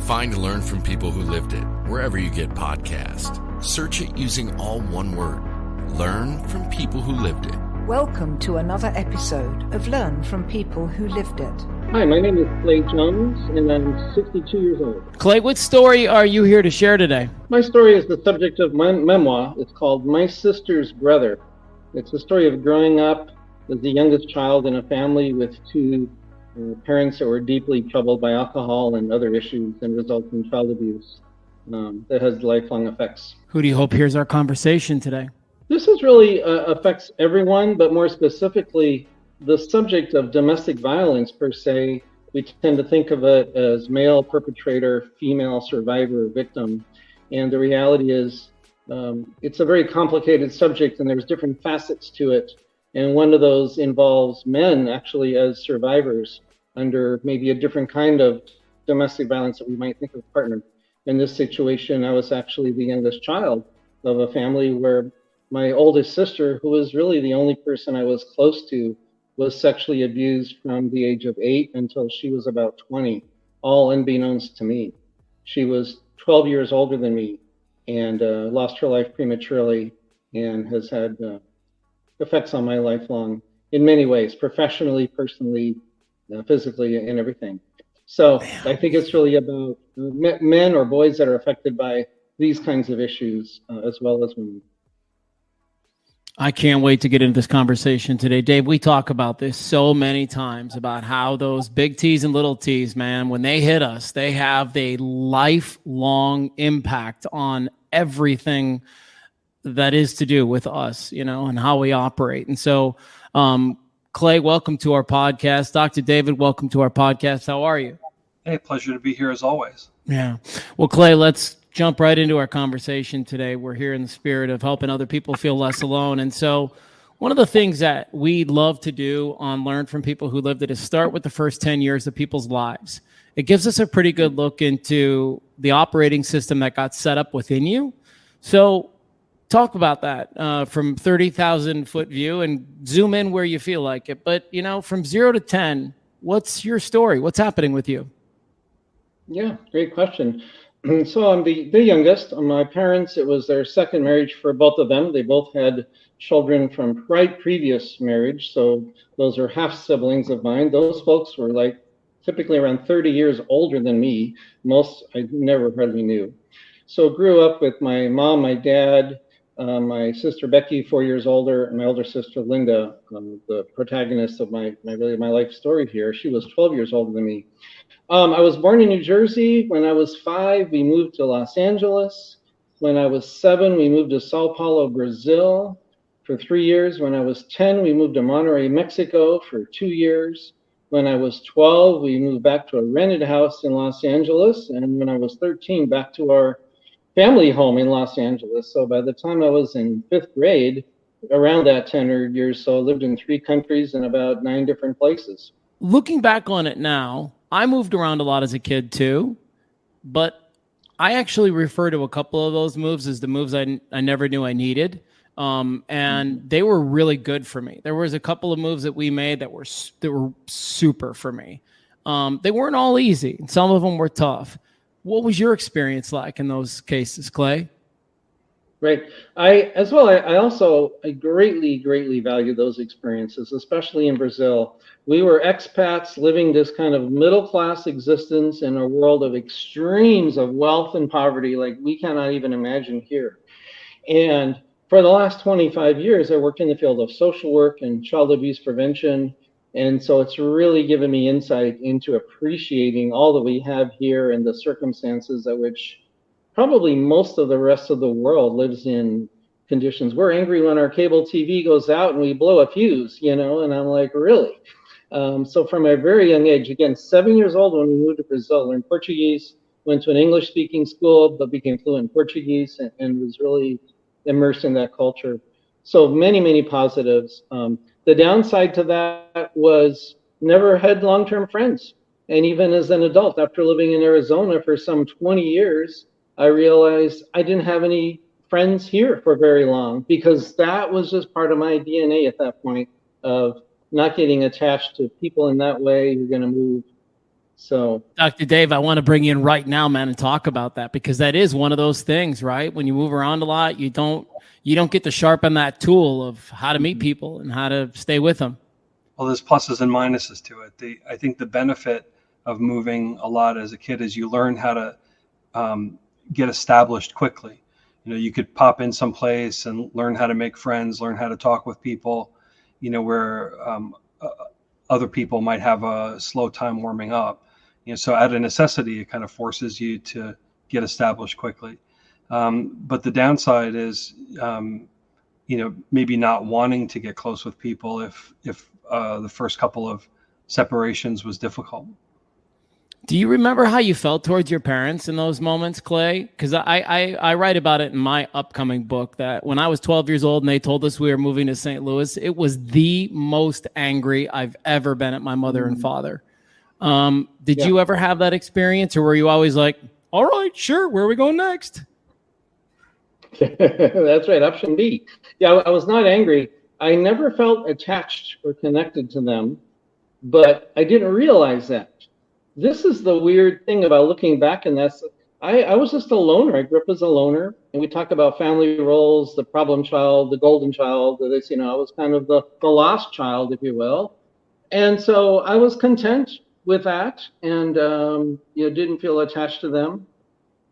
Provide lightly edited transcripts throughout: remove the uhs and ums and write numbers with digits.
Find and learn from people who lived it wherever you get podcasts. Search it using all one word. Learn from people who lived it. Welcome to another episode of Learn from People Who Lived It. Hi, my name is Clay Jones, and I'm 62 years old. Clay, what story are you here to share today? My story is the subject of my memoir. It's called My Sister's Brother. It's a story of growing up as the youngest child in a family with two parents that were deeply troubled by alcohol and other issues and resulting in child abuse that has lifelong effects. Who do you hope hears our conversation today? This is really affects everyone, but more specifically, the subject of domestic violence per se. We tend to think of it as male perpetrator, female survivor, victim. And the reality is it's a very complicated subject and there's different facets to it. And one of those involves men actually as survivors under maybe a different kind of domestic violence that we might think of a partner. In this situation, I was actually the youngest child of a family where my oldest sister, who was really the only person I was close to, was sexually abused from the age of 8 until she was about 20, all unbeknownst to me. She was 12 years older than me and lost her life prematurely and has had effects on my lifelong in many ways, professionally, personally, physically, and everything. So I think it's really about men or boys that are affected by these kinds of issues as well as women. I can't wait to get into this conversation today. Dave, we talk about this so many times about how those big T's and little T's, man, when they hit us, they have a lifelong impact on everything that is to do with us, you know, and how we operate. And so, Clay, welcome to our podcast. Dr. David, welcome to our podcast. How are you? Hey, pleasure to be here as always. Yeah. Well, Clay, let's jump right into our conversation today. We're here in the spirit of helping other people feel less alone. And so one of the things that we love to do on Learn from People Who Lived It is start with the first 10 years of people's lives. It gives us a pretty good look into the operating system that got set up within you. So talk about that from 30,000 foot view and zoom in where you feel like it. But, you know, from 0 to 10, what's your story? What's happening with you? Yeah, great question. So I'm the youngest. My parents, it was their second marriage for both of them. They both had children from previous marriage. So those are half siblings of mine. Those folks were like typically around 30 years older than me. Most I never hardly knew. So grew up with my mom, my dad, my sister Becky, 4 years older, and my older sister Linda, the protagonist of my life story here. She was 12 years older than me. I was born in New Jersey. When I was 5, we moved to Los Angeles. When I was 7, we moved to Sao Paulo, Brazil for 3 years. When I was 10, we moved to Monterrey, Mexico for 2 years. When I was 12, we moved back to a rented house in Los Angeles. And when I was 13, back to our family home in Los Angeles. So by the time I was in 5th grade, around that 10 years, so I lived in 3 countries and about 9 different places. Looking back on it now, I moved around a lot as a kid too, but I actually refer to a couple of those moves as the moves I never knew I needed. And they were really good for me. There was a couple of moves that we made that were super for me. They weren't all easy. Some of them were tough. What was your experience like in those cases, Clay? Right. I also greatly value those experiences, especially in Brazil. We were expats living this kind of middle-class existence in a world of extremes of wealth and poverty like we cannot even imagine here. And for the last 25 years, I worked in the field of social work and child abuse prevention. And so it's really given me insight into appreciating all that we have here and the circumstances at which probably most of the rest of the world lives in conditions. We're angry when our cable TV goes out and we blow a fuse, you know, and I'm like, really? So from a very young age, again, 7 years old when we moved to Brazil, learned Portuguese, went to an English-speaking school, but became fluent in Portuguese and was really immersed in that culture. So many positives. The downside to that was never had long-term friends. And even as an adult, after living in Arizona for some 20 years, I realized I didn't have any friends here for very long because that was just part of my DNA at that point of not getting attached to people in that way. You're going to move So, Dr. Dave, I want to bring you in right now, man, and talk about that, because that is one of those things, right? When you move around a lot, you don't get to sharpen that tool of how to meet people and how to stay with them. Well, there's pluses and minuses to it. I think the benefit of moving a lot as a kid is you learn how to get established quickly. You could pop in someplace and learn how to make friends, learn how to talk with people, where other people might have a slow time warming up. So out of necessity, it kind of forces you to get established quickly. But the downside is, maybe not wanting to get close with people if the first couple of separations was difficult. Do you remember how you felt towards your parents in those moments, Clay? Because I write about it in my upcoming book that when I was 12 years old and they told us we were moving to St. Louis, it was the most angry I've ever been at my mother and father. Did you ever have that experience, or were you always like, all right, sure, where are we going next? That's right, option B. Yeah, I was not angry. I never felt attached or connected to them, but I didn't realize that. This is the weird thing about looking back, and that's I was just a loner. I grew up as a loner, and we talk about family roles, the problem child, the golden child. I was kind of the lost child, if you will. And so I was content with that, and didn't feel attached to them.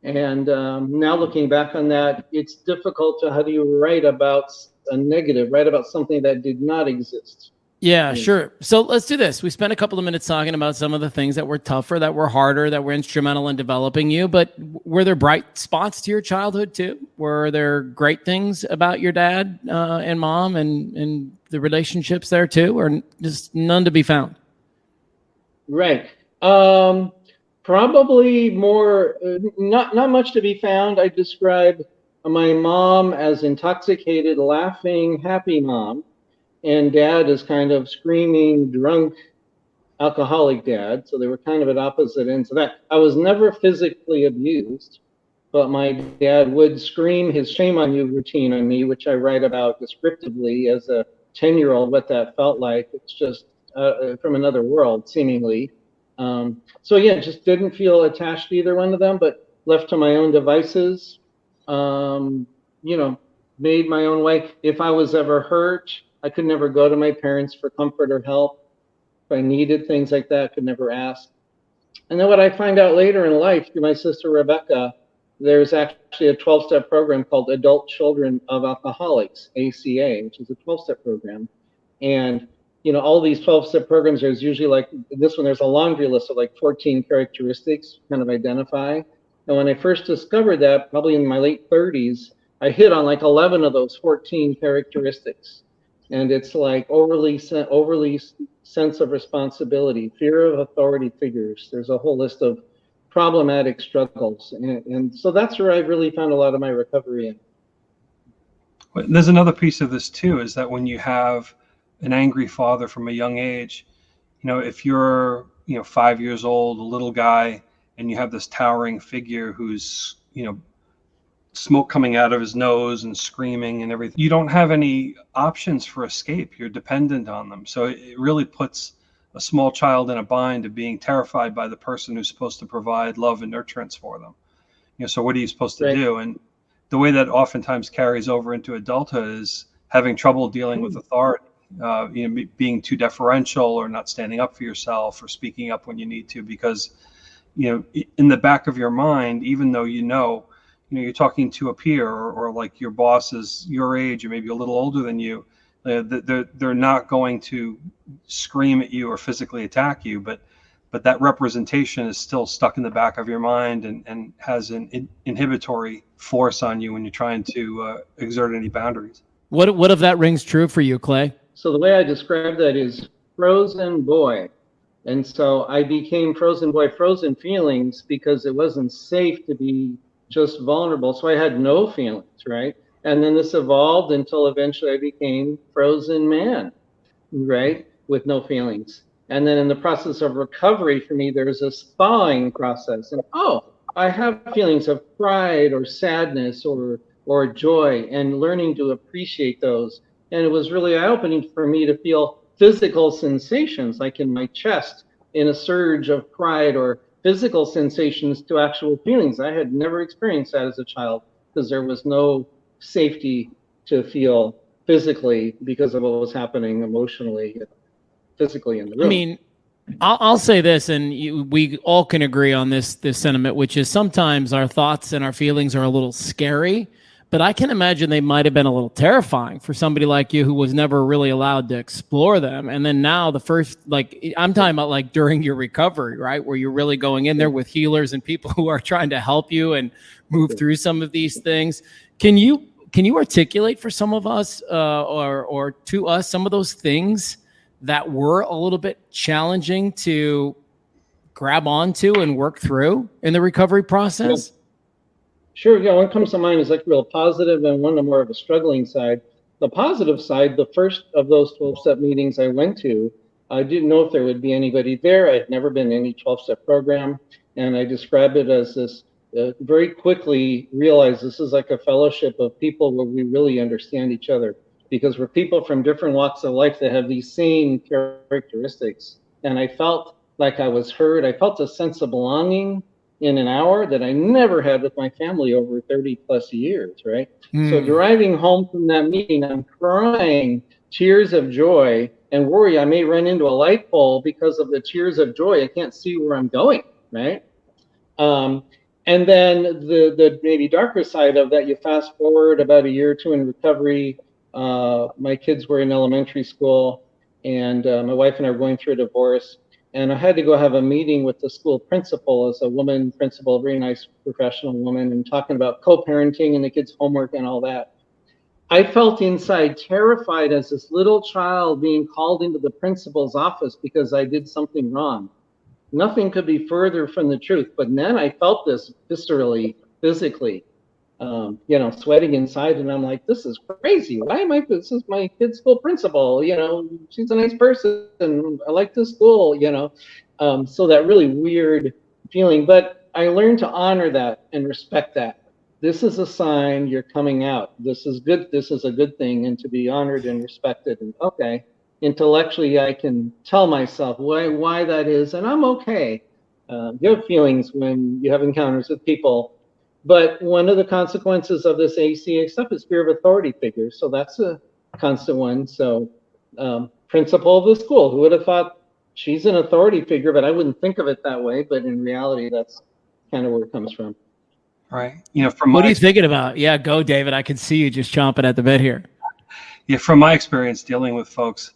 And now looking back on that, it's difficult to, how do you write about a negative, write about something that did not exist. Yeah, sure. So let's do this. We spent a couple of minutes talking about some of the things that were tougher, that were harder, that were instrumental in developing you. But were there bright spots to your childhood too? Were there great things about your dad and mom and the relationships there too, or just none to be found? Right. Probably more, not much to be found. I describe my mom as intoxicated, laughing, happy mom. And dad is kind of screaming, drunk, alcoholic dad. So they were kind of at opposite ends of that. I was never physically abused, but my dad would scream his shame on you routine on me, which I write about descriptively as a 10-year-old, what that felt like. It's just from another world, seemingly. Just didn't feel attached to either one of them, but left to my own devices, made my own way. If I was ever hurt, I could never go to my parents for comfort or help. If I needed things like that, I could never ask. And then what I find out later in life through my sister Rebecca, there's actually a 12-step program called Adult Children of Alcoholics, ACA, which is a 12-step program. And, all these 12-step programs, there's usually like this one, there's a laundry list of like 14 characteristics kind of identify. And when I first discovered that, probably in my late 30s, I hit on like 11 of those 14 characteristics. And it's like overly sense of responsibility, fear of authority figures. There's a whole list of problematic struggles. And so that's where I really found a lot of my recovery in. There's another piece of this too, is that when you have an angry father from a young age, if you're, 5 years old, a little guy, and you have this towering figure who's, smoke coming out of his nose and screaming and everything, you don't have any options for escape. You're dependent on them. So it really puts a small child in a bind of being terrified by the person who's supposed to provide love and nurturance for them. So what are you supposed to do? And the way that oftentimes carries over into adulthood is having trouble dealing with authority, being too deferential or not standing up for yourself or speaking up when you need to, because, in the back of your mind, even though you're talking to a peer or like your boss is your age or maybe a little older than you, they're not going to scream at you or physically attack you, but that representation is still stuck in the back of your mind and has an inhibitory force on you when you're trying to exert any boundaries. What if that rings true for you, Clay? So the way I describe that is frozen boy. And so I became frozen boy, frozen feelings, because it wasn't safe to be just vulnerable. So I had no feelings, right? And then this evolved until eventually I became frozen man, right? With no feelings. And then in the process of recovery for me, there's this thawing process. And I have feelings of pride or sadness or joy, and learning to appreciate those. And it was really eye-opening for me to feel physical sensations, like in my chest, in a surge of pride or physical sensations to actual feelings. I had never experienced that as a child because there was no safety to feel physically because of what was happening emotionally, physically in the room. I mean, I'll say this, and we all can agree on this sentiment, which is sometimes our thoughts and our feelings are a little scary, but I can imagine they might have been a little terrifying for somebody like you who was never really allowed to explore them. And then now the first, like, I'm talking about like during your recovery, right, where you're really going in there with healers and people who are trying to help you and move through some of these things. Can you articulate for some of us or to us some of those things that were a little bit challenging to grab onto and work through in the recovery process? Sure. Yeah. One comes to mind is like real positive and one more of a struggling side. The positive side, the first of those 12-step meetings I went to, I didn't know if there would be anybody there. I'd never been in any 12-step program. And I described it as this, very quickly realized this is like a fellowship of people where we really understand each other, because we're people from different walks of life that have these same characteristics. And I felt like I was heard. I felt a sense of belonging in an hour that I never had with my family over 30 plus years, right? So driving home from that meeting, I'm crying tears of joy and worry I may run into a light pole because of the tears of joy. I can't see where I'm going, right? And then the maybe darker side of that, you fast forward about a year or two in recovery. My kids were in elementary school, and my wife and I were going through a divorce. And I had to go have a meeting with the school principal as a woman principal, a very nice professional woman, and talking about co-parenting and the kids' homework and all that. I felt inside terrified as this little child being called into the principal's office because I did something wrong. Nothing could be further from the truth. But then I felt this viscerally, physically, sweating inside. And I'm like, this is crazy. This is my kid's school principal. She's a nice person. I like this school, So that really weird feeling. But I learned to honor that and respect that. This is a sign you're coming out. This is good. This is a good thing. And to be honored and respected. And okay. Intellectually, I can tell myself why that is, and I'm okay. You have feelings when you have encounters with people, but one of the consequences of this ACA stuff is fear of authority figures. So that's a constant one. So principal of the school, who would have thought she's an authority figure, but I wouldn't think of it that way. But in reality, that's kind of where it comes from. Right. What are you thinking about? Yeah, go, David. I can see you just chomping at the bit here. Yeah, from my experience dealing with folks,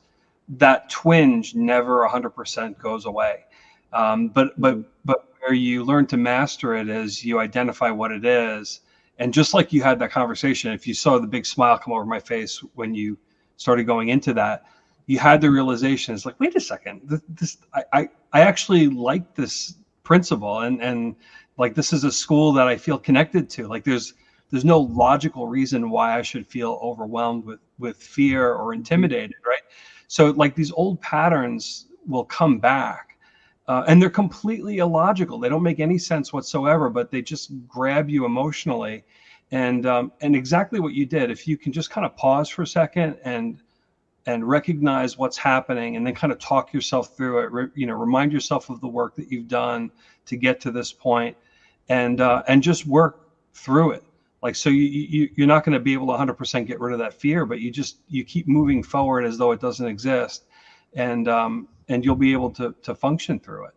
that twinge never 100% goes away. But where you learn to master it is you identify what it is. And just like you had that conversation, if you saw the big smile come over my face when you started going into that, you had the realization, it's like, wait a second, I actually like this principle and like, this is a school that I feel connected to. Like there's no logical reason why I should feel overwhelmed with fear or intimidated, right? So like these old patterns will come back and they're completely illogical. They don't make any sense whatsoever, but they just grab you emotionally. And exactly what you did, if you can just kind of pause for a second and recognize what's happening and then kind of talk yourself through it, remind yourself of the work that you've done to get to this point and just work through it. Like, so you're not going to be able to 100% get rid of that fear, but you keep moving forward as though it doesn't exist, and you'll be able to function through it.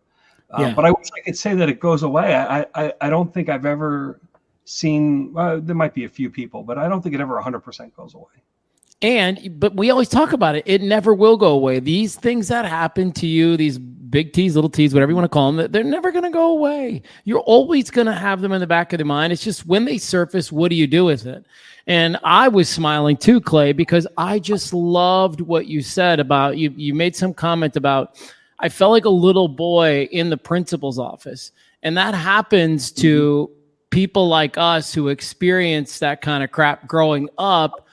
But I wish I could say that it goes away. I don't think I've ever seen, there might be a few people, but I don't think it ever 100% goes away. But we always talk about it. It never will go away. These things that happen to you, these big T's, little T's, whatever you want to call them, they're never going to go away. You're always going to have them in the back of the mind. It's just when they surface, what do you do with it? And I was smiling too, Clay, because I just loved what you said about, you made some comment about, I felt like a little boy in the principal's office. And that happens to people like us who experience that kind of crap growing up.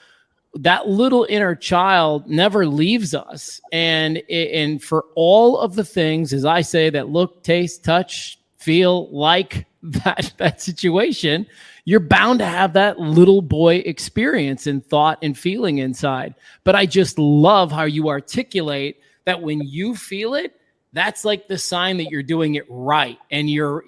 That little inner child never leaves us. And for all of the things, as I say, that look, taste, touch, feel like that situation, you're bound to have that little boy experience and thought and feeling inside. But I just love how you articulate that when you feel it, that's like the sign that you're doing it right. And you're,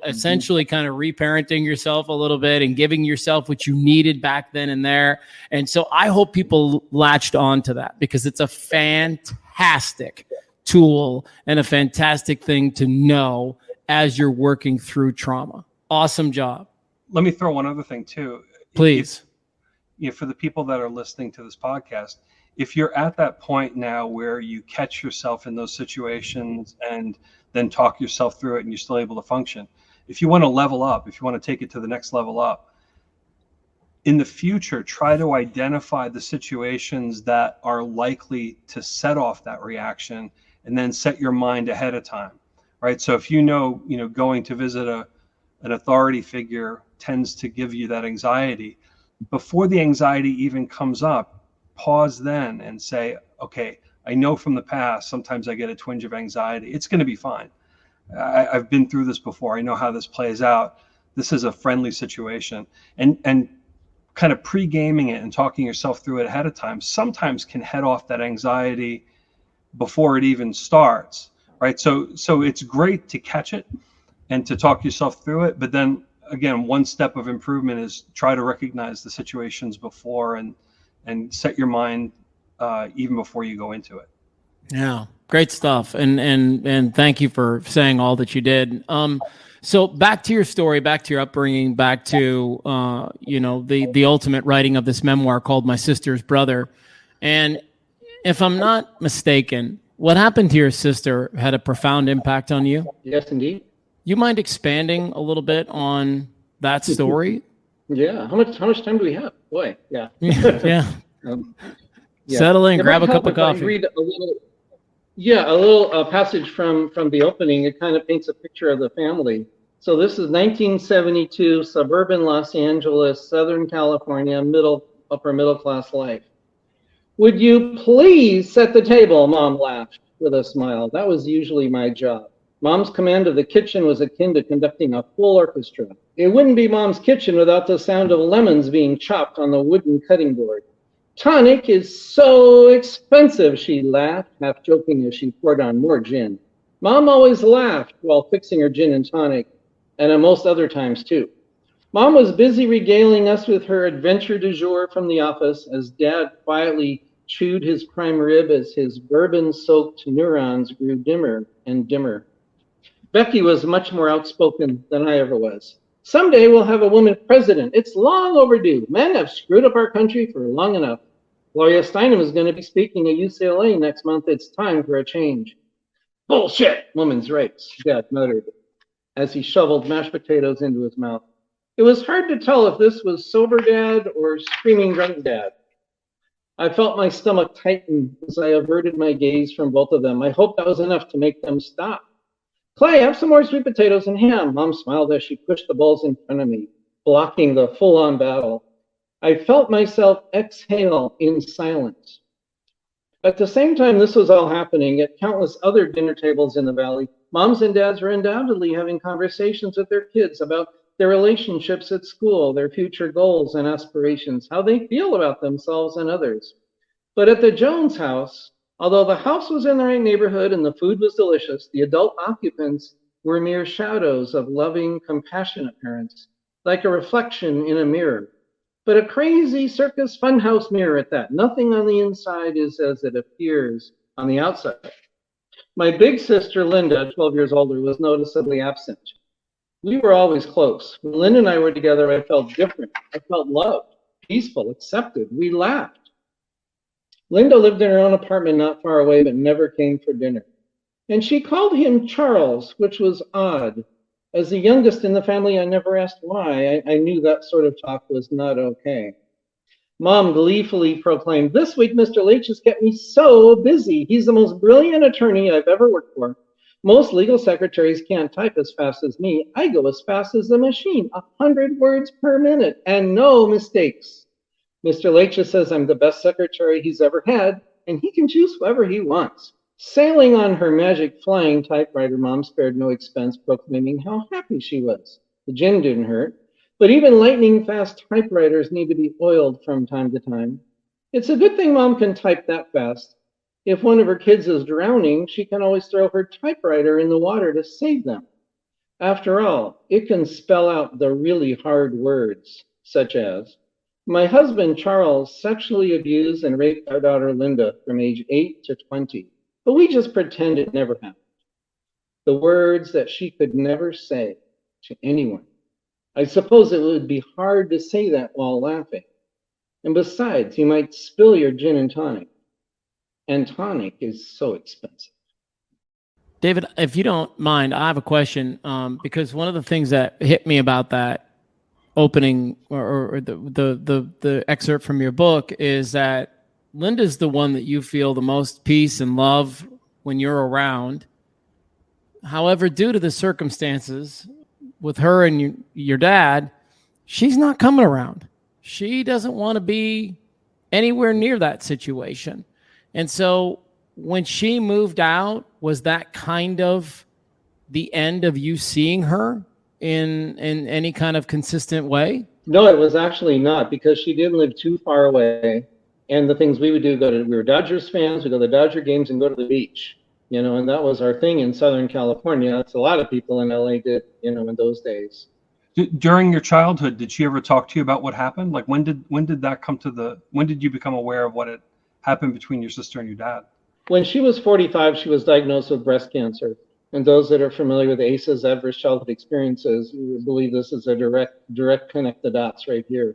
essentially kind of reparenting yourself a little bit and giving yourself what you needed back then and there. And so I hope people latched on to that, because it's a fantastic tool and a fantastic thing to know as you're working through trauma. Awesome job. Let me throw one other thing too. Please. For the people that are listening to this podcast, if you're at that point now where you catch yourself in those situations and then talk yourself through it and you're still able to function, if you want to level up, if you want to take it to the next level up, in the future, try to identify the situations that are likely to set off that reaction, and then set your mind ahead of time, right? So if going to visit an authority figure tends to give you that anxiety, before the anxiety even comes up, pause then and say, okay, I know from the past, sometimes I get a twinge of anxiety. It's going to be fine. I've been through this before. I know how this plays out. This is a friendly situation. And kind of pre-gaming it and talking yourself through it ahead of time sometimes can head off that anxiety before it even starts, right? So it's great to catch it and to talk yourself through it. But then again, one step of improvement is try to recognize the situations before and set your mind even before you go into it. Yeah, great stuff. And thank you for saying all that you did. So back to your story, back to your upbringing, back to the ultimate writing of this memoir called My Sister's Brother. And if I'm not mistaken, what happened to your sister had a profound impact on you. Yes, indeed. You mind expanding a little bit on that story? Yeah. How much time do we have? Boy, yeah. Yeah. Settle in, grab a cup of coffee. Read a little passage from the opening. It kind of paints a picture of the family. So this is 1972, suburban Los Angeles, Southern California, upper middle class life. Would you please set the table? Mom laughed with a smile. That was usually my job. Mom's command of the kitchen was akin to conducting a full orchestra. It wouldn't be Mom's kitchen without the sound of lemons being chopped on the wooden cutting board. Tonic is so expensive, she laughed, half joking as she poured on more gin. Mom always laughed while fixing her gin and tonic, and at most other times too. Mom was busy regaling us with her adventure du jour from the office as Dad quietly chewed his prime rib as his bourbon-soaked neurons grew dimmer and dimmer. Becky was much more outspoken than I ever was. Someday we'll have a woman president. It's long overdue. Men have screwed up our country for long enough. Gloria Steinem is going to be speaking at UCLA next month. It's time for a change. Bullshit, woman's rights, Dad muttered as he shoveled mashed potatoes into his mouth. It was hard to tell if this was sober Dad or screaming drunk Dad. I felt my stomach tighten as I averted my gaze from both of them. I hoped that was enough to make them stop. Clay, have some more sweet potatoes and ham. Mom smiled as she pushed the bowls in front of me, blocking the full-on battle. I felt myself exhale in silence. At the same time this was all happening, at countless other dinner tables in the valley, moms and dads were undoubtedly having conversations with their kids about their relationships at school, their future goals and aspirations, how they feel about themselves and others. But at the Jones house, although the house was in the right neighborhood and the food was delicious, the adult occupants were mere shadows of loving, compassionate parents, like a reflection in a mirror. But a crazy circus funhouse mirror at that. Nothing on the inside is as it appears on the outside. My big sister, Linda, 12 years older, was noticeably absent. We were always close. When Linda and I were together, I felt different. I felt loved, peaceful, accepted. We laughed. Linda lived in her own apartment not far away, but never came for dinner. And she called him Charles, which was odd. As the youngest in the family, I never asked why. I knew that sort of talk was not okay. Mom gleefully proclaimed, "This week, Mr. Leach has kept me so busy. He's the most brilliant attorney I've ever worked for. Most legal secretaries can't type as fast as me. I go as fast as the machine, 100 words per minute, and no mistakes. Mr. Leach says I'm the best secretary he's ever had, and he can choose whoever he wants." Sailing on her magic flying typewriter, Mom spared no expense, proclaiming how happy she was. The gin didn't hurt, but even lightning-fast typewriters need to be oiled from time to time. It's a good thing Mom can type that fast. If one of her kids is drowning, she can always throw her typewriter in the water to save them. After all, it can spell out the really hard words, such as, my husband Charles sexually abused and raped our daughter Linda from age 8 to 20, but we just pretend it never happened. The words that she could never say to anyone. I suppose it would be hard to say that while laughing. And besides, you might spill your gin and tonic. And tonic is so expensive. David, if you don't mind, I have a question, because one of the things that hit me about that opening or the excerpt from your book is that Linda's the one that you feel the most peace and love when you're around. However, due to the circumstances with her and your dad, she's not coming around. She doesn't want to be anywhere near that situation. And so when she moved out, was that kind of the end of you seeing her in any kind of consistent way? No, it was actually not, because she didn't live too far away. And the things we would do, we were Dodgers fans, we'd go to the Dodger games and go to the beach, and that was our thing in Southern California. That's a lot of people in LA did, in those days. During your childhood, did she ever talk to you about what happened? Like when did that come to when did you become aware of what had happened between your sister and your dad? When she was 45, she was diagnosed with breast cancer. And those that are familiar with ACEs, adverse childhood experiences, you believe this is a direct connect the dots right here.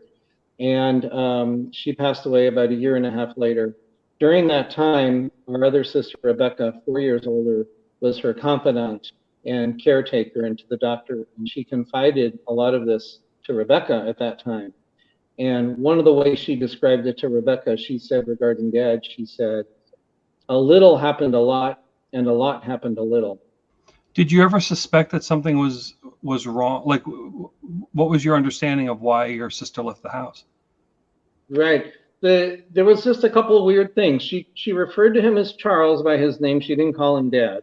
And she passed away about a year and a half later. During that time, our other sister, Rebecca, 4 years older, was her confidant and caretaker and to the doctor. And she confided a lot of this to Rebecca at that time. And one of the ways she described it to Rebecca, she said regarding Dad, she said, a little happened a lot and a lot happened a little. Did you ever suspect that something was wrong? Like, what was your understanding of why your sister left the house? Right. There was just a couple of weird things. She referred to him as Charles by his name. She didn't call him Dad.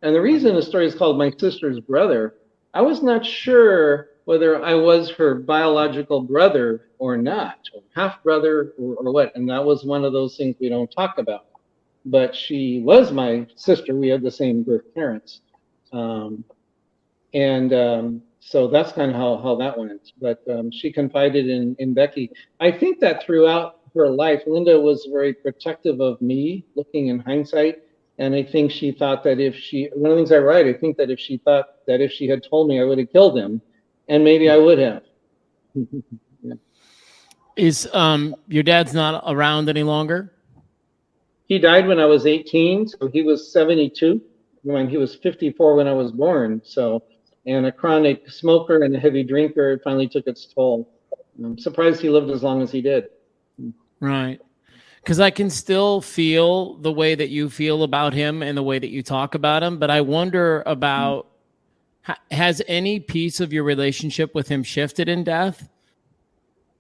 And the reason the story is called My Sister's Brother, I was not sure whether I was her biological brother or not, or half brother or what. And that was one of those things we don't talk about. But she was my sister. We had the same birth parents. So that's kind of how that went. But she confided in Becky. I think that throughout her life, Linda was very protective of me, looking in hindsight. And I think she thought that one of the things I write, I think that if she thought that if she had told me, I would have killed him. And maybe I would have. Yeah. Is your dad's not around any longer? He died when I was 18, so he was 72. When he was 54 when I was born. So, and a chronic smoker and a heavy drinker, it finally took its toll. I'm surprised he lived as long as he did. Right. Because I can still feel the way that you feel about him and the way that you talk about him. But I wonder about, has any piece of your relationship with him shifted in death?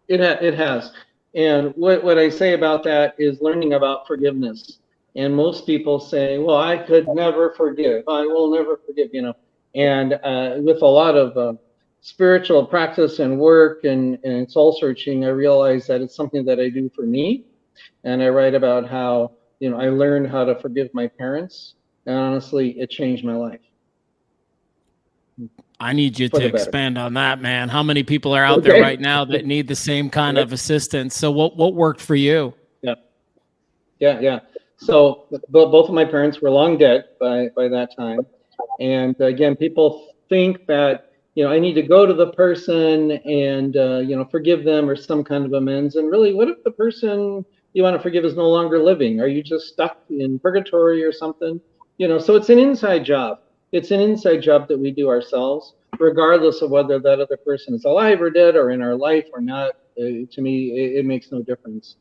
It has. And what I say about that is learning about forgiveness. And most people say, well, I could never forgive. I will never forgive, And with a lot of spiritual practice and work and soul searching, I realize that it's something that I do for me. And I write about how, I learned how to forgive my parents. And honestly, it changed my life. I need you to expand on that, man. How many people are out there right now that need the same kind of assistance? So what worked for you? Yeah. So both of my parents were long dead by that time. And again, people think that, I need to go to the person and, forgive them or some kind of amends. And really, what if the person you want to forgive is no longer living? Are you just stuck in purgatory or something? So it's an inside job. It's an inside job that we do ourselves, regardless of whether that other person is alive or dead or in our life or not. To me, it makes no difference.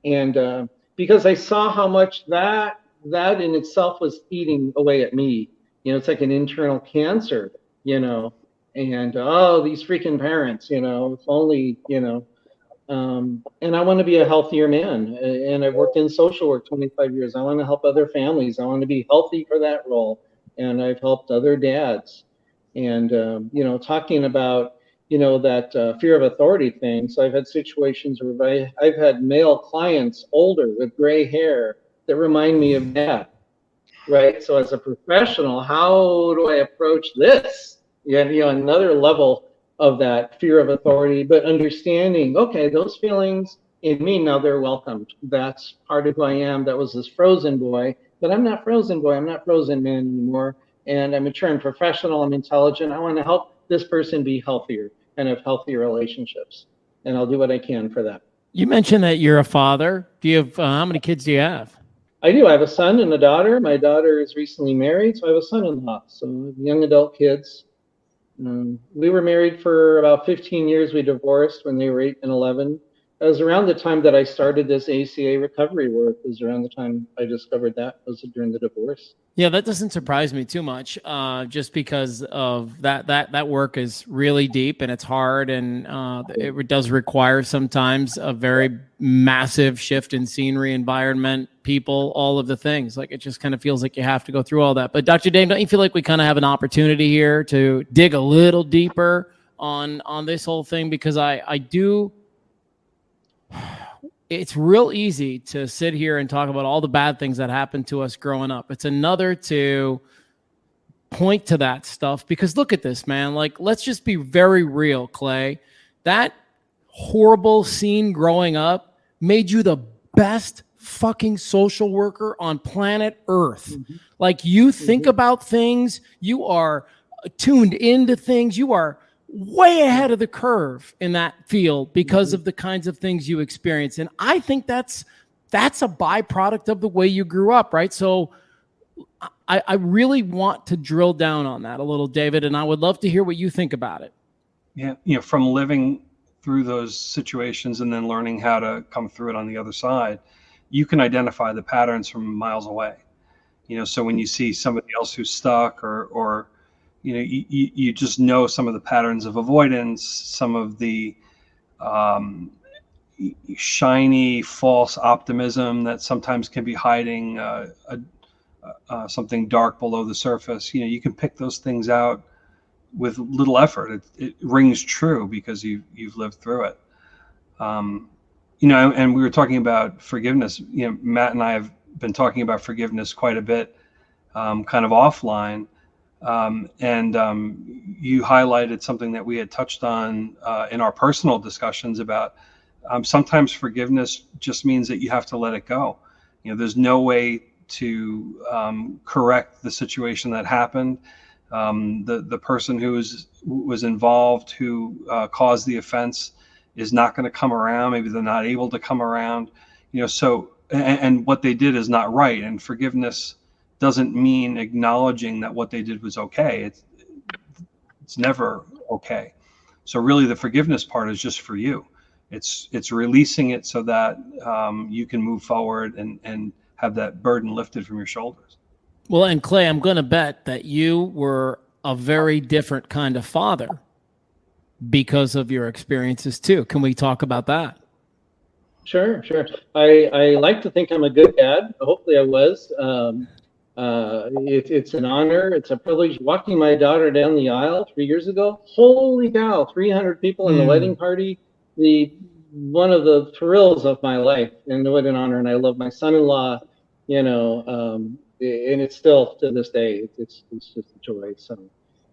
And because I saw how much that in itself was eating away at me. It's like an internal cancer, and these freaking parents, if only, and I want to be a healthier man. And I've worked in social work 25 years. I want to help other families. I want to be healthy for that role. And I've helped other dads. And, talking about, that fear of authority thing. So I've had situations where I've had male clients, older, with gray hair, that remind me of that, right? So as a professional, how do I approach this? Yeah, another level of that fear of authority, but understanding, okay, those feelings in me, now they're welcomed. That's part of who I am. That was this frozen boy, but I'm not frozen boy. I'm not frozen man anymore. And I'm mature and professional. I'm intelligent. I want to help this person be healthier and have healthier relationships. And I'll do what I can for that. You mentioned that you're a father. Do you have, how many kids do you have? I do. I have a son and a daughter. My daughter is recently married, so I have a son-in-law. So young adult kids. We were married for about 15 years. We divorced when they were 8 and 11. It was around the time that I started this ACA recovery work. It was around the time I discovered that was during the divorce. Yeah, that doesn't surprise me too much, just because of that work is really deep and it's hard, and it does require sometimes a very massive shift in scenery, environment, people, all of the things. Like, it just kind of feels like you have to go through all that. But Dr. Dave, don't you feel like we kind of have an opportunity here to dig a little deeper on this whole thing? Because I do. It's real easy to sit here and talk about all the bad things that happened to us growing up. It's another to point to that stuff, because look at this, man. Like, let's just be very real, Clay. That horrible scene growing up made you the best fucking social worker on planet Earth. Mm-hmm. Like, you think about things, you are tuned into things, you are way ahead of the curve in that field because of the kinds of things you experience. And I think that's a byproduct of the way you grew up, right? So I really want to drill down on that a little, David, and I would love to hear what you think about it. Yeah, from living through those situations and then learning how to come through it on the other side, you can identify the patterns from miles away. So when you see somebody else who's stuck or you just know some of the patterns of avoidance, some of the shiny, false optimism that sometimes can be hiding something dark below the surface. You can pick those things out with little effort. It rings true because you've lived through it. And we were talking about forgiveness. Matt and I have been talking about forgiveness quite a bit, kind of offline. You highlighted something that we had touched on in our personal discussions about sometimes forgiveness just means that you have to let it go. There's no way to correct the situation that happened. The person who was involved, who caused the offense, is not going to come around. Maybe they're not able to come around. So and what they did is not right. And forgiveness doesn't mean acknowledging that what they did was okay. It's never okay. So really the forgiveness part is just for you. It's releasing it so that you can move forward and have that burden lifted from your shoulders. Well, and Clay, I'm going to bet that you were a very different kind of father because of your experiences too. Can we talk about that? Sure. I like to think I'm a good dad. Hopefully I was. It's an honor. It's a privilege walking my daughter down the aisle 3 years ago. Holy cow, 300 people in the wedding party. One of the thrills of my life, and what an honor. And I love my son-in-law, and it's still to this day, it's just a joy. So,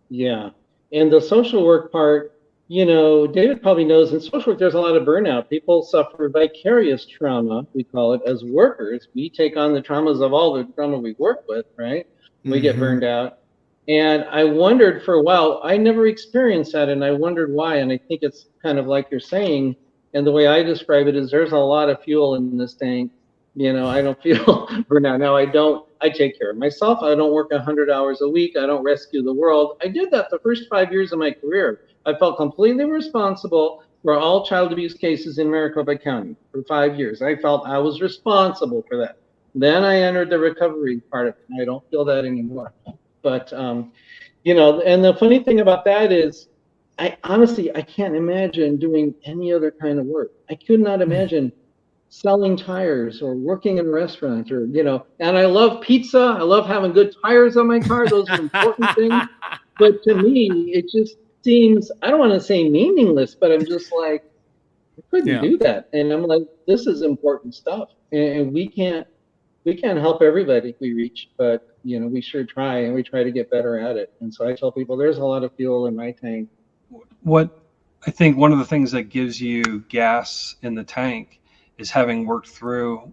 yeah. And the social work part, David probably knows in social work, there's a lot of burnout. People suffer vicarious trauma, we call it, as workers. We take on the traumas of all the trauma we work with, right? We get burned out. And I wondered for a while, I never experienced that, and I wondered why. And I think it's kind of like you're saying, and the way I describe it is there's a lot of fuel in this tank. I don't feel burnout. Now, I take care of myself. I don't work 100 hours a week. I don't rescue the world. I did that the first 5 years of my career. I felt completely responsible for all child abuse cases in Maricopa County for 5 years. I felt I was responsible for that. Then I entered the recovery part of it. I don't feel that anymore. But, and the funny thing about that is, I can't imagine doing any other kind of work. I could not imagine selling tires or working in a restaurant or, and I love pizza. I love having good tires on my car. Those are important things. But to me, it just seems, I don't want to say meaningless, but I'm just like, I couldn't do that. And I'm like, this is important stuff. And we can't we can't help everybody we reach, but we sure try, and we try to get better at it. And so I tell people there's a lot of fuel in my tank. What I think one of the things that gives you gas in the tank is having worked through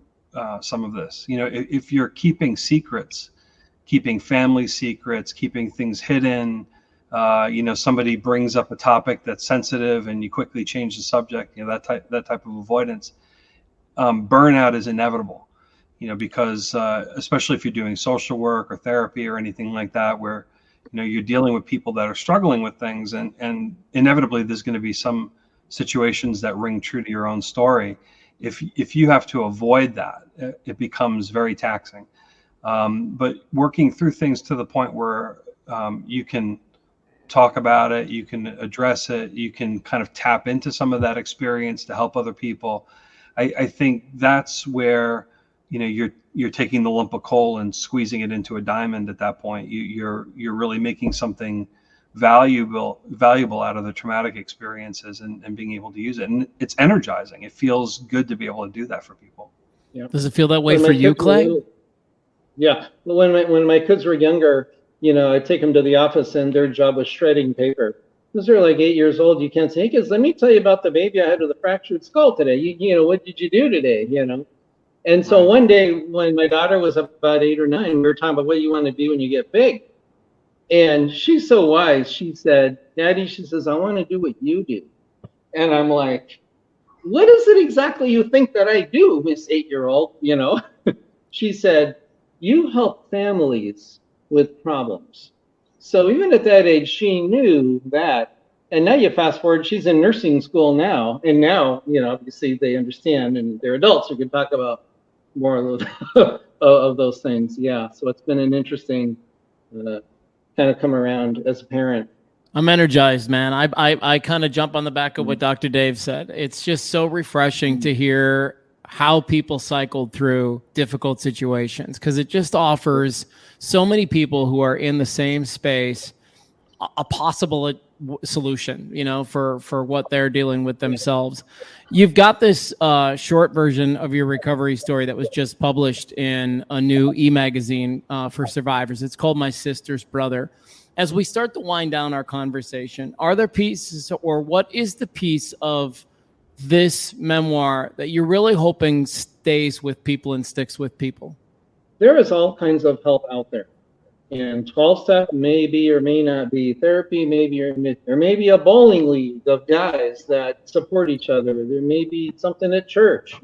some of this. If you're keeping secrets, keeping family secrets, keeping things hidden, somebody brings up a topic that's sensitive and you quickly change the subject, that type of avoidance, burnout is inevitable, because especially if you're doing social work or therapy or anything like that, where you're dealing with people that are struggling with things, and inevitably there's going to be some situations that ring true to your own story. If you have to avoid that, it becomes very taxing. But working through things to the point where you can talk about it, you can address it, you can kind of tap into some of that experience to help other people. I think that's where you're taking the lump of coal and squeezing it into a diamond. At that point, you're really making something valuable out of the traumatic experiences and being able to use it. And it's energizing. It feels good to be able to do that for people. Yeah. Does it feel that way for you, Clay? Yeah. When my kids were younger, I'd take them to the office and their job was shredding paper. Because they're like 8 years old, you can't say, hey kids, let me tell you about the baby I had with a fractured skull today. What did you do today? And so one day when my daughter was about 8 or 9, we were talking about what you want to do when you get big. And she's so wise. She said, Daddy, she says, I want to do what you do. And I'm like, what is it exactly you think that I do, Miss 8-year-old? She said, you help families with problems. So even at that age, she knew that. And now you fast forward, she's in nursing school now. And now, obviously they understand and they're adults who can talk about more of those things. Yeah. So it's been an interesting kind of come around as a parent. I'm energized, man. I kind of jump on the back of what Dr. Dave said. It's just so refreshing to hear how people cycled through difficult situations, because it just offers so many people who are in the same space a possible solution, for what they're dealing with themselves. You've got this short version of your recovery story that was just published in a new e-magazine for survivors. It's called My Sister's Brother. As we start to wind down our conversation, are there pieces, or what is the piece of this memoir that you're really hoping stays with people and sticks with people? There is all kinds of help out there. And 12-step may be or may not be. Therapy there may be a bowling league of guys that support each other. There may be something at church,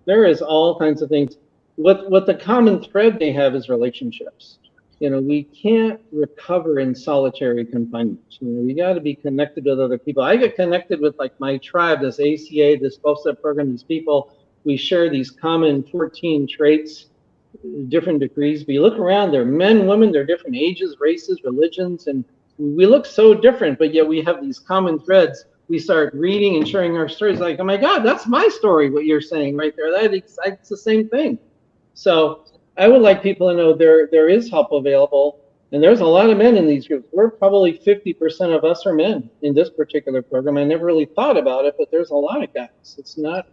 There is all kinds of things. What the common thread they have is relationships. We can't recover in solitary confinement. We got to be connected with other people. I get connected with my tribe, this ACA, this 12-step program, these people. We share these common 14 traits, different degrees. But you look around, they're men, women, they're different ages, races, religions, and we look so different, but yet we have these common threads. We start reading and sharing our stories like, oh my God, that's my story, what you're saying right there. It's the same thing. So I would like people to know there is help available, and there's a lot of men in these groups. We're probably 50% of us are men in this particular program. I never really thought about it, but there's a lot of guys. It's not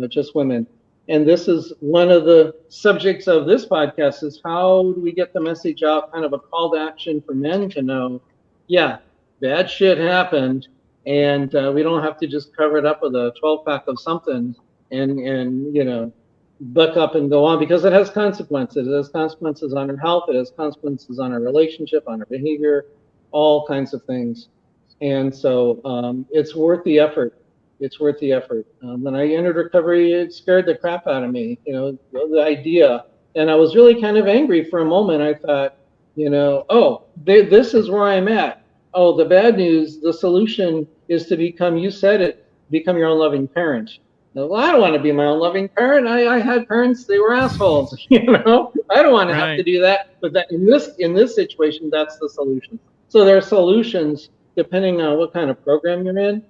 just women. And this is one of the subjects of this podcast is how do we get the message out, kind of a call to action for men to know, yeah, bad shit happened, and we don't have to just cover it up with a 12-pack of something and buck up and go on, because it has consequences. It has consequences on our health. It has consequences on our relationship, on our behavior, all kinds of things. And so it's worth the effort. It's worth the effort. When I entered recovery, it scared the crap out of me, the idea. And I was really kind of angry for a moment. I thought, this is where I'm at. Oh, the bad news, the solution is to become, you said it, become your own loving parent. Well, I don't want to be my own loving parent. I had parents, they were assholes, I don't want to have to do that. But that in this situation, that's the solution. So there are solutions depending on what kind of program you're in.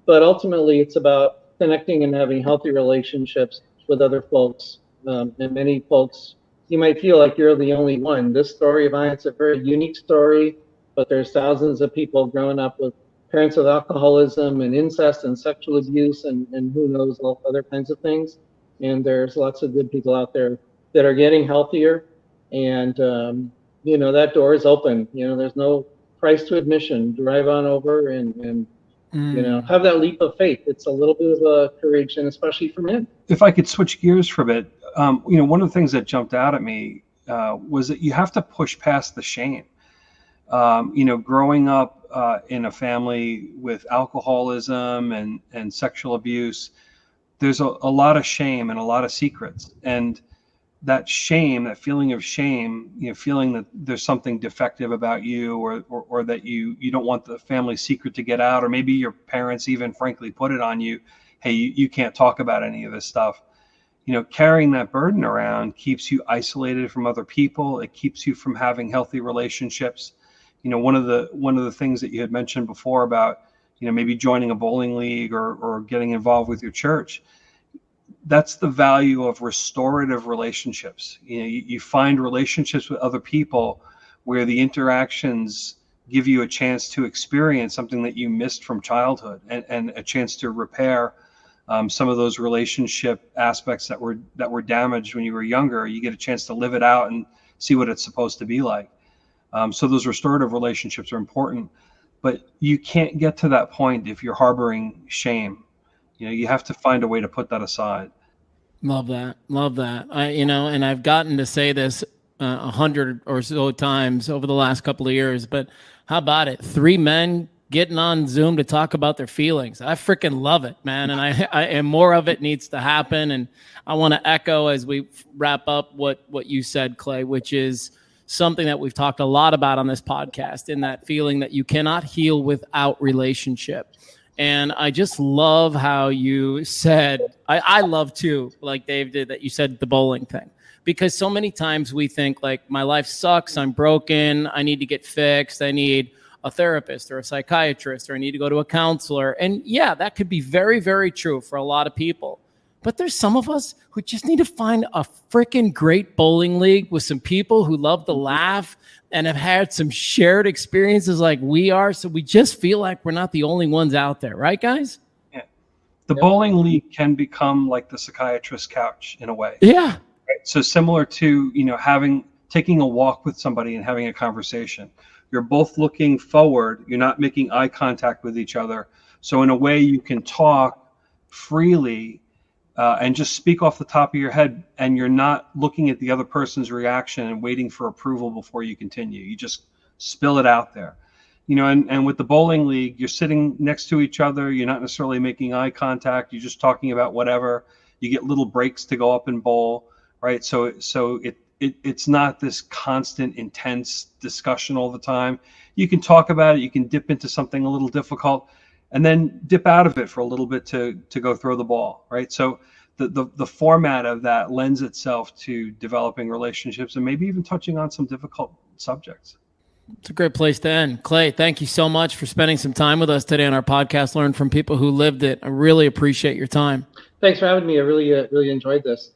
But ultimately, it's about connecting and having healthy relationships with other folks. And many folks, you might feel like you're the only one. This story of mine, it's a very unique story, but there's thousands of people growing up with parents with alcoholism and incest and sexual abuse and who knows, all other kinds of things. And there's lots of good people out there that are getting healthier. And, that door is open. There's no price to admission. Drive on over and have that leap of faith. It's a little bit of a courage, and especially for men. If I could switch gears for a bit, one of the things that jumped out at me was that you have to push past the shame. Growing up in a family with alcoholism and sexual abuse, there's a lot of shame and a lot of secrets. And that shame, that feeling of shame, feeling that there's something defective about you, or that you don't want the family secret to get out, or maybe your parents even frankly put it on you. Hey, you can't talk about any of this stuff. Carrying that burden around keeps you isolated from other people. It keeps you from having healthy relationships. One of the things that you had mentioned before about, maybe joining a bowling league or getting involved with your church. That's the value of restorative relationships. You find relationships with other people where the interactions give you a chance to experience something that you missed from childhood, and a chance to repair some of those relationship aspects that were damaged when you were younger. You get a chance to live it out and see what it's supposed to be like. So those restorative relationships are important, but you can't get to that point if you're harboring shame. You have to find a way to put that aside. Love that. And I've gotten to say this 100 or so times over the last couple of years, but how about it? 3 men getting on Zoom to talk about their feelings. I freaking love it, man. And and more of it needs to happen. And I want to echo as we wrap up what you said, Clay, which is something that we've talked a lot about on this podcast, in that feeling that you cannot heal without relationship. And I just love how you said, I love too, like Dave did, that you said the bowling thing. Because so many times we think like, my life sucks, I'm broken, I need to get fixed, I need a therapist or a psychiatrist, or I need to go to a counselor. And yeah, that could be very, very true for a lot of people. But there's some of us who just need to find a freaking great bowling league with some people who love to laugh and have had some shared experiences like we are. So we just feel like we're not the only ones out there. Right, guys? Yeah. The bowling league can become like the psychiatrist's couch in a way. Yeah. Right? So similar to, taking a walk with somebody and having a conversation. You're both looking forward. You're not making eye contact with each other. So in a way you can talk freely and just speak off the top of your head, and you're not looking at the other person's reaction and waiting for approval before you continue. You just spill it out there. And with the bowling league, you're sitting next to each other. You're not necessarily making eye contact. You're just talking about whatever. You get little breaks to go up and bowl, right? So it's not this constant, intense discussion all the time. You can talk about it. You can dip into something a little difficult, and then dip out of it for a little bit to go throw the ball, right? So the format of that lends itself to developing relationships and maybe even touching on some difficult subjects. It's a great place to end. Clay, thank you so much for spending some time with us today on our podcast, Learn from People Who Lived It. I really appreciate your time. Thanks for having me. I really enjoyed this.